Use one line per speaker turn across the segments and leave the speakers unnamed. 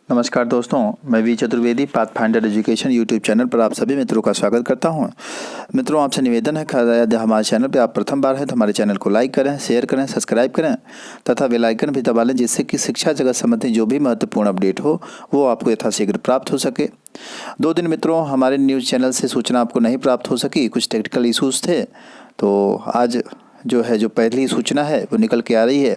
नमस्कार दोस्तों, मैं V Chaturvedi Pathfinder Education YouTube channel पर आप सभी मित्रों का स्वागत करता हूं। मित्रों, आपसे निवेदन है कि यदि हमारे चैनल पर आप प्रथम बार हैं तो हमारे चैनल को लाइक करें, शेयर करें, सब्सक्राइब करें तथा बेल आइकन भी दबा लें, जिससे कि शिक्षा जगत संबंधी जो भी महत्वपूर्ण अपडेट हो वो आपको यथाशीघ्र प्राप्त हो सके। 2 दिन मित्रों हमारे न्यूज़ चैनल से सूचना आपको नहीं प्राप्त हो सकी, कुछ टेक्निकल इशूज़ थे, तो आज जो पहली सूचना है वो निकल के आ रही है।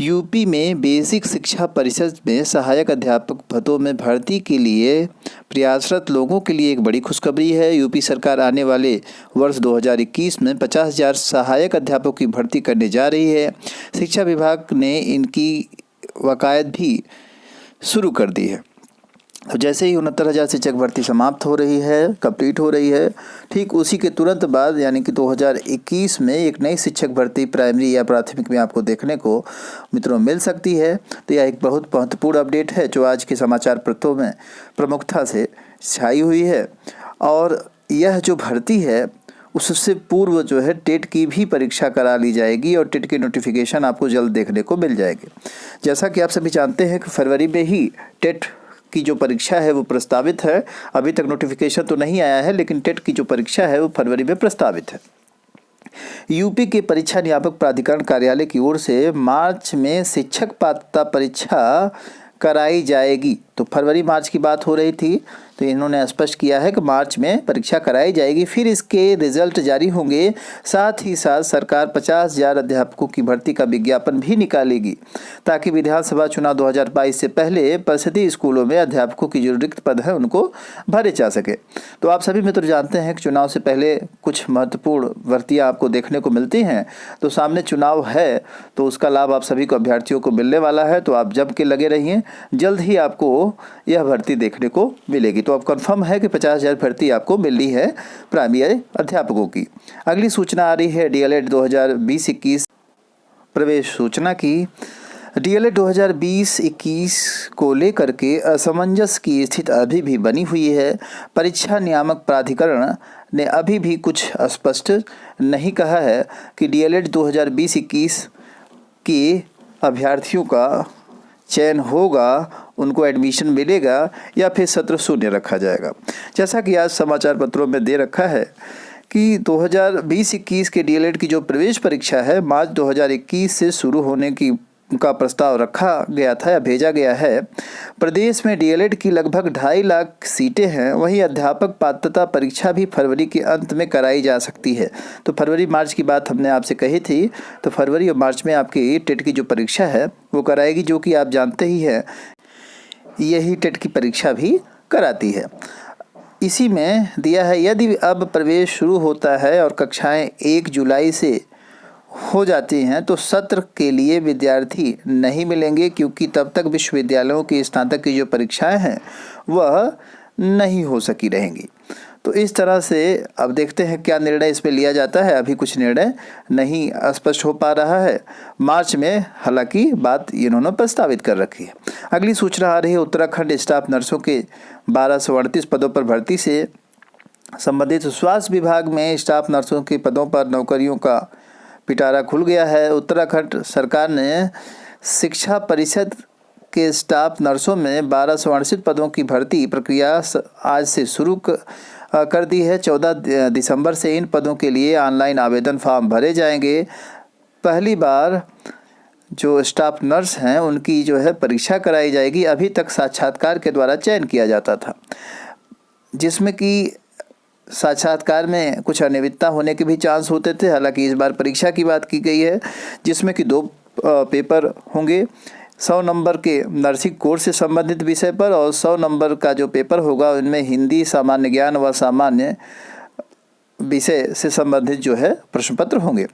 यूपी में बेसिक शिक्षा परिषद में सहायक अध्यापक पदों में भर्ती के लिए प्रयासरत लोगों के लिए एक बड़ी खुशखबरी है। यूपी सरकार आने वाले वर्ष 2021 में 50,000 सहायक अध्यापकों की भर्ती करने जा रही है। शिक्षा विभाग ने इनकी वकायद भी शुरू कर दी है। तो जैसे ही 69,000 शिक्षक भर्ती समाप्त हो रही है, कंप्लीट हो रही है, ठीक उसी के तुरंत बाद यानी कि 2021 में एक नई शिक्षक भर्ती प्राइमरी या प्राथमिक में आपको देखने को मित्रों मिल सकती है। तो यह एक बहुत महत्वपूर्ण अपडेट है जो आज के समाचार पत्रों में प्रमुखता से छाई हुई है। और यह जो भर्ती है उससे पूर्व टेट की भी परीक्षा करा ली जाएगी और टेट की नोटिफिकेशन आपको जल्द देखने को मिल जाएगी। जैसा कि आप सभी जानते हैं कि फरवरी में ही टेट की जो परीक्षा है वो प्रस्तावित है। अभी तक नोटिफिकेशन तो नहीं आया है, लेकिन टेट की जो परीक्षा है वो फरवरी में प्रस्तावित है। यूपी के परीक्षा नियामक प्राधिकरण कार्यालय की ओर से मार्च में शिक्षक पात्रता परीक्षा कराई जाएगी। तो फरवरी मार्च की बात हो रही थी, तो इन्होंने स्पष्ट किया है कि मार्च में परीक्षा कराई जाएगी, फिर इसके रिजल्ट जारी होंगे। साथ ही साथ सरकार 50,000 अध्यापकों की भर्ती का विज्ञापन भी निकालेगी ताकि विधानसभा चुनाव 2022 से पहले परिषदीय स्कूलों में अध्यापकों की जो रिक्त पद है उनको भरे जा सके। तो आप सभी मित्र जानते हैं कि चुनाव से पहले कुछ महत्वपूर्ण भर्तियाँ आपको देखने को मिलती हैं। तो सामने चुनाव है तो उसका लाभ आप सभी को अभ्यर्थियों को मिलने वाला है। तो आप जम के लगे रहिए, जल्द ही आपको यह भर्ती देखने को मिलेगी। तो अब कंफर्म है कि 50,000 भर्ती आपको मिल रही है प्राइमरी अध्यापकों की। अगली सूचना आ रही है डीएलएड 2020-21 प्रवेश सूचना की। डीएलएड 2020-21 को लेकर के असमंजस की स्थिति अभी भी बनी हुई है। परीक्षा नियामक प्राधिकरण ने अभी भी कुछ स्पष्ट नहीं कहा है कि डीएलएड 2020-21 के अभ्यर्थियों का चयन होगा, उनको एडमिशन मिलेगा या फिर सत्र शून्य रखा जाएगा। जैसा कि आज समाचार पत्रों में दे रखा है कि 2020-21 के डीएलएड की जो प्रवेश परीक्षा है मार्च 2021 से शुरू होने का प्रस्ताव रखा गया था या भेजा गया है। प्रदेश में डीएलएड की लगभग 2.5 लाख सीटें हैं। वहीं अध्यापक पात्रता परीक्षा भी फरवरी के अंत में कराई जा सकती है। तो फरवरी मार्च की बात हमने आपसे कही थी, तो फरवरी और मार्च में आपकी टेट की जो परीक्षा है वो कराएगी, जो कि आप जानते ही हैं यही टेट की परीक्षा भी कराती है। इसी में दिया है यदि अब प्रवेश शुरू होता है और कक्षाएं 1 जुलाई से हो जाती हैं तो सत्र के लिए विद्यार्थी नहीं मिलेंगे, क्योंकि तब तक विश्वविद्यालयों की स्नातक की जो परीक्षाएं हैं वह नहीं हो सकी रहेंगी। तो इस तरह से अब देखते हैं क्या निर्णय इस पे लिया जाता है। अभी कुछ निर्णय नहीं स्पष्ट हो पा रहा है। मार्च में हालांकि बात इन्होंने प्रस्तावित कर रखी है। अगली सूचना आ रही है उत्तराखंड स्टाफ नर्सों के 1238 पदों पर भर्ती से संबंधित। स्वास्थ्य विभाग में स्टाफ नर्सों के पदों पर नौकरियों का पिटारा खुल गया है। उत्तराखंड सरकार ने शिक्षा परिषद के स्टाफ नर्सों में 1268 पदों की भर्ती प्रक्रिया आज से शुरू कर दी है। 14 दिसंबर से इन पदों के लिए ऑनलाइन आवेदन फॉर्म भरे जाएंगे। पहली बार जो स्टाफ नर्स हैं उनकी परीक्षा कराई जाएगी। अभी तक साक्षात्कार के द्वारा चयन किया जाता था, जिसमें कि साक्षात्कार में कुछ अनियमितता होने के भी चांस होते थे। हालांकि इस बार परीक्षा की बात की गई है, जिसमें कि 2 पेपर होंगे। 100 नंबर के नर्सिंग कोर्स से संबंधित विषय पर और 100 नंबर का जो पेपर होगा उनमें हिंदी, सामान्य ज्ञान व सामान्य विषय से संबंधित प्रश्न पत्र होंगे।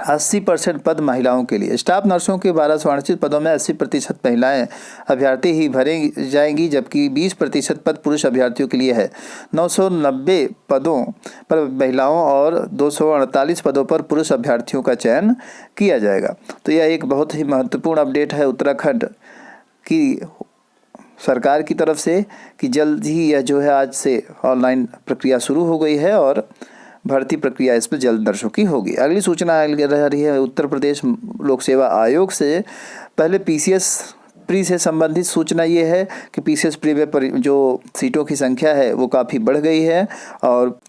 80% पद महिलाओं के लिए। स्टाफ नर्सों के 1268 पदों में 80% महिलाएं अभ्यर्थी ही भरे जाएंगी, जबकि 20% पद पुरुष अभ्यर्थियों के लिए है। 990 पदों पर महिलाओं और 248 पदों पर पुरुष अभ्यर्थियों का चयन किया जाएगा। तो यह एक बहुत ही महत्वपूर्ण अपडेट है उत्तराखंड की सरकार की तरफ से कि जल्द ही यह आज से ऑनलाइन प्रक्रिया शुरू हो गई है और भर्ती प्रक्रिया इस पर जल्द नर्सों की होगी। अगली सूचना रह रही है उत्तर प्रदेश लोक सेवा आयोग से। पहले पीसीएस प्री से संबंधित सूचना ये है कि पीसीएस प्री में जो सीटों की संख्या है वो काफ़ी बढ़ गई है और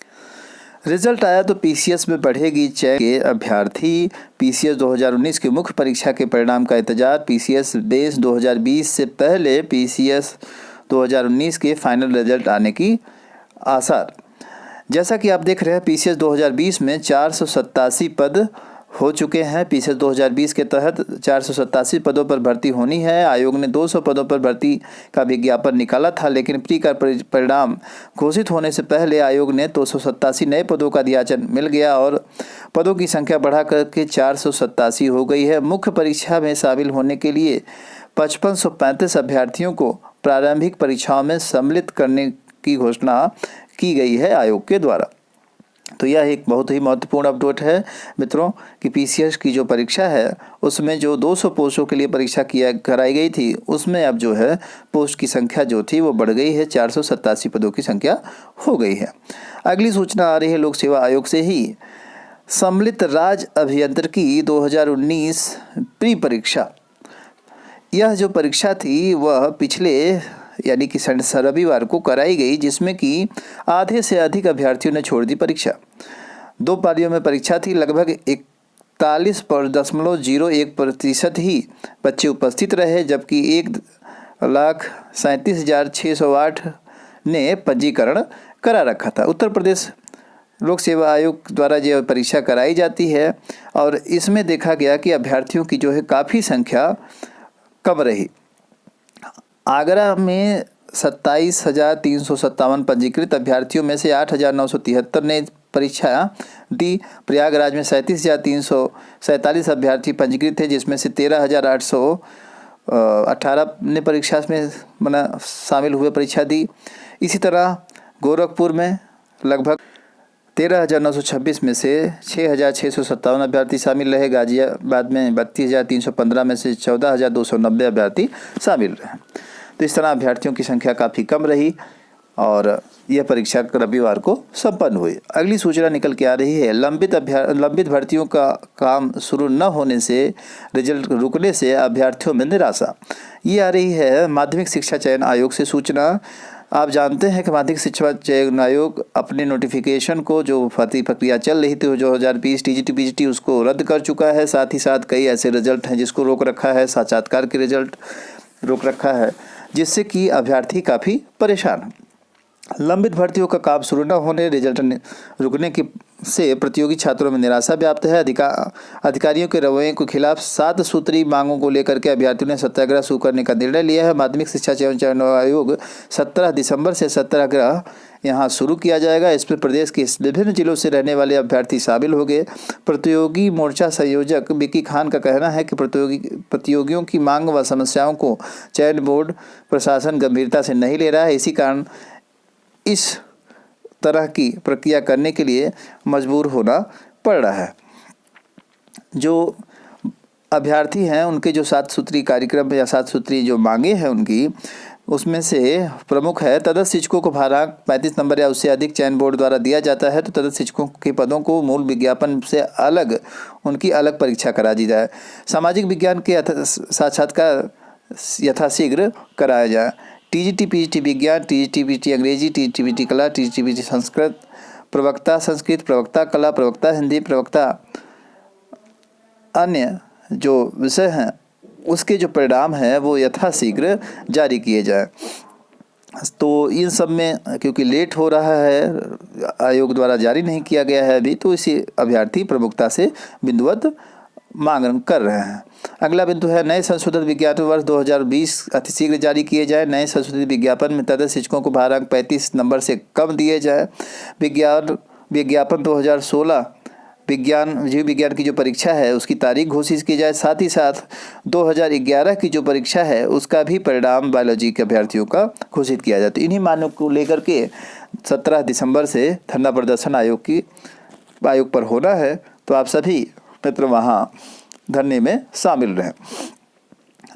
रिजल्ट आया तो पीसीएस में बढ़ेगी चयन के अभ्यर्थी। पीसीएस 2019 की मुख्य परीक्षा के परिणाम का इंतजार। पीसीएस बेस 2020 से पहले पीसीएस 2019 के फाइनल रिजल्ट आने की आसार। जैसा कि आप देख रहे हैं पीसीएस 2020 में 487 पद हो चुके हैं। पीसीएस 2020 के तहत 487 पदों पर भर्ती होनी है। आयोग ने 200 पदों पर भर्ती का विज्ञापन निकाला था, लेकिन प्री का परिणाम घोषित होने से पहले आयोग ने 287 नए पदों का दियाचन मिल गया और पदों की संख्या बढ़ा करके 487 हो गई है। मुख्य परीक्षा में शामिल होने के लिए 5535 अभ्यर्थियों को प्रारंभिक परीक्षाओं में सम्मिलित करने की घोषणा की गई है आयोग के द्वारा। तो यह एक बहुत ही महत्वपूर्ण अपडेट है मित्रों कि पीसीएस की जो परीक्षा है उसमें जो 200 पोस्टों के लिए परीक्षा कराई गई थी उसमें अब जो है पोस्ट की संख्या जो थी वो बढ़ गई है, 487 पदों की संख्या हो गई है। अगली सूचना आ रही है लोक सेवा आयोग से ही। सम्मिलित राज्य अभियंत्रिकी 2019 प्री परीक्षा, यह जो परीक्षा थी वह पिछले यानी कि रविवार को कराई गई, जिसमें कि आधे से अधिक अभ्यर्थियों ने छोड़ दी परीक्षा। 2 पालियों में परीक्षा थी। लगभग 41.01% ही बच्चे उपस्थित रहे, जबकि 1,37,608 ने पंजीकरण करा रखा था। उत्तर प्रदेश लोक सेवा आयोग द्वारा जो परीक्षा कराई जाती है और इसमें देखा गया कि अभ्यर्थियों की जो है काफ़ी संख्या कम रही। आगरा में 27,357 पंजीकृत अभ्यर्थियों में से 8,973 ने परीक्षा दी। प्रयागराज में 37,347 अभ्यर्थी पंजीकृत थे, जिसमें से 13,818 ने परीक्षा में शामिल हुए, परीक्षा दी। इसी तरह गोरखपुर में लगभग 13,926 में से 6,657 अभ्यर्थी शामिल रहे। गाजियाबाद में 32,315 में से 14,290 अभ्यर्थी शामिल रहे। तो इस तरह अभ्यर्थियों की संख्या काफ़ी कम रही और यह परीक्षा रविवार को संपन्न हुई। अगली सूचना निकल के आ रही है। लंबित भर्तियों का काम शुरू न होने से, रिजल्ट रुकने से अभ्यर्थियों में निराशा। ये आ रही है माध्यमिक शिक्षा चयन आयोग से सूचना। आप जानते हैं कि माध्यमिक शिक्षा चयन आयोग अपने नोटिफिकेशन को जो भर्ती प्रक्रिया चल रही थी 2020 टीजीटी पीजीटी उसको रद्द कर चुका है। साथ ही साथ कई ऐसे रिजल्ट हैं जिसको रोक रखा है, साक्षात्कार के रिजल्ट रोक रखा है, जिससे कि अभ्यर्थी काफ़ी परेशान हैं। लंबित भर्तियों का काम शुरू न होने, रिजल्ट रुकने से प्रतियोगी छात्रों में निराशा व्याप्त है। अधिकारियों के रवैये के खिलाफ 7 सूत्री मांगों को लेकर के अभ्यर्थियों ने सत्याग्रह शुरू करने का निर्णय लिया है। माध्यमिक शिक्षा चयन आयोग 17 दिसंबर से सत्याग्रह यहाँ शुरू किया जाएगा। इसमें प्रदेश के विभिन्न जिलों से रहने वाले अभ्यर्थी शामिल होंगे। प्रतियोगी मोर्चा संयोजक विकी खान का कहना है कि प्रतियोगियों की मांग व समस्याओं को चयन बोर्ड प्रशासन गंभीरता से नहीं ले रहा है। इसी कारण इस तरह की प्रक्रिया करने के लिए मजबूर होना पड़ रहा है। जो अभ्यर्थी हैं उनके जो 7 सूत्री कार्यक्रम या 7 सूत्री जो मांगे हैं उनकी, उसमें से प्रमुख है तदस्थ शिक्षकों को भारांक 35 नंबर या उससे अधिक चयन बोर्ड द्वारा दिया जाता है तो तदस्थ शिक्षकों के पदों को मूल विज्ञापन से अलग उनकी अलग परीक्षा करा दी जाए। सामाजिक विज्ञान के साक्षात्कार यथाशीघ्र कराया जाए। टीजीटी पीजीटी विज्ञान, टीजीटी पीजीटी अंग्रेजी, टीजीटी पीजीटी कला, टीजीटी पीजीटी संस्कृत, प्रवक्ता संस्कृत, प्रवक्ता कला, प्रवक्ता हिंदी, प्रवक्ता अन्य जो विषय हैं उसके जो परिणाम हैं वो यथाशीघ्र जारी किए जाए। तो इन सब में क्योंकि लेट हो रहा है, आयोग द्वारा जारी नहीं किया गया है अभी, तो इसी अभ्यर्थी प्रमुखता से बिंदुवत मांग कर रहे हैं। अगला बिंदु है नए संशोधित विज्ञापन वर्ष 2020 अतिशीघ्र जारी किए जाए। नए संशोधित विज्ञापन में तदस्थ शिक्षकों को भारांक 35 नंबर से कम दिए जाए। विज्ञापन 2016 जीव विज्ञान की जो परीक्षा है उसकी तारीख घोषित की जाए। साथ ही साथ 2011 की जो परीक्षा है उसका भी परिणाम बायोलॉजी के अभ्यर्थियों का घोषित किया जाए। तो इन्हीं मांगों को लेकर के 17 दिसंबर से धरना प्रदर्शन आयोग पर होना है। तो आप सभी मित्र वहाँ धरने में शामिल रहें।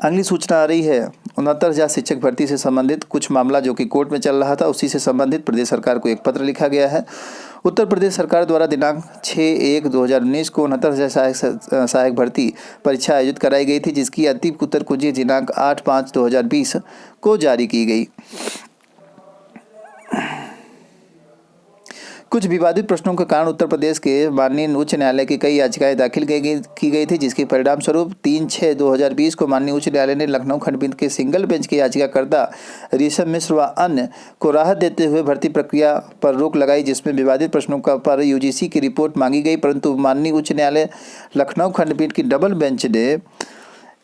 अगली सूचना आ रही है 69,000 शिक्षक भर्ती से संबंधित कुछ मामला जो कि कोर्ट में चल रहा था, उसी से संबंधित प्रदेश सरकार को एक पत्र लिखा गया है। उत्तर प्रदेश सरकार द्वारा दिनांक 6/1/2019 को 69,000 सहायक भर्ती परीक्षा आयोजित कराई गई थी, जिसकी अंतिम उत्तर कुंजी दिनांक 8/5/2020 को जारी की गई। कुछ विवादित प्रश्नों के कारण उत्तर प्रदेश के माननीय उच्च न्यायालय की कई याचिकाएं दाखिल की गई थी, जिसके परिणाम स्वरूप 3/6/2020 को माननीय उच्च न्यायालय ने लखनऊ खंडपीठ के सिंगल बेंच के याचिकाकर्ता ऋषभ मिश्र व अन्य को राहत देते हुए भर्ती प्रक्रिया पर रोक लगाई, जिसमें विवादित प्रश्नों पर यूजीसी की रिपोर्ट मांगी गई, परंतु माननीय उच्च न्यायालय लखनऊ खंडपीठ की डबल बेंच ने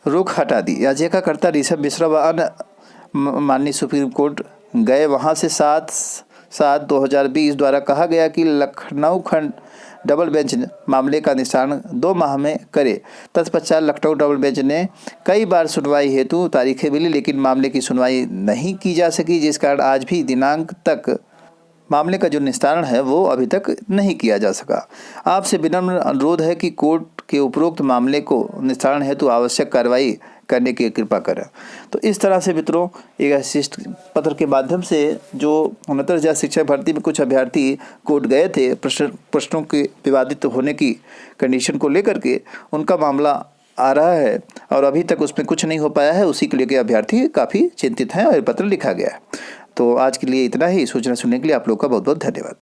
रोक हटा दी। याचिकाकर्ता ऋषभ मिश्र व अन्य माननीय सुप्रीम कोर्ट गए। वहां से 7/7/2020 द्वारा कहा गया कि लखनऊ खंड डबल बेंच मामले का निस्तारण 2 माह में करे। तत्पश्चात लखनऊ डबल बेंच ने कई बार सुनवाई हेतु तारीखें मिली, लेकिन मामले की सुनवाई नहीं की जा सकी, जिस कारण आज भी दिनांक तक मामले का जो निस्तारण है वो अभी तक नहीं किया जा सका। आपसे विनम्र अनुरोध है कि कोर्ट के उपरोक्त मामले को निस्तारण हेतु आवश्यक कार्रवाई करने की कृपा करें। तो इस तरह से मित्रों एक अशिष्ट पत्र के माध्यम से जो 69,000 शिक्षक भर्ती में कुछ अभ्यर्थी कोर्ट गए थे प्रश्नों के विवादित होने की कंडीशन को लेकर के, उनका मामला आ रहा है और अभी तक उसमें कुछ नहीं हो पाया है। उसी को लेकर अभ्यर्थी काफ़ी चिंतित हैं और पत्र लिखा गया है। तो आज के लिए इतना ही। सूचना सुनने के लिए आप लोग का बहुत बहुत धन्यवाद।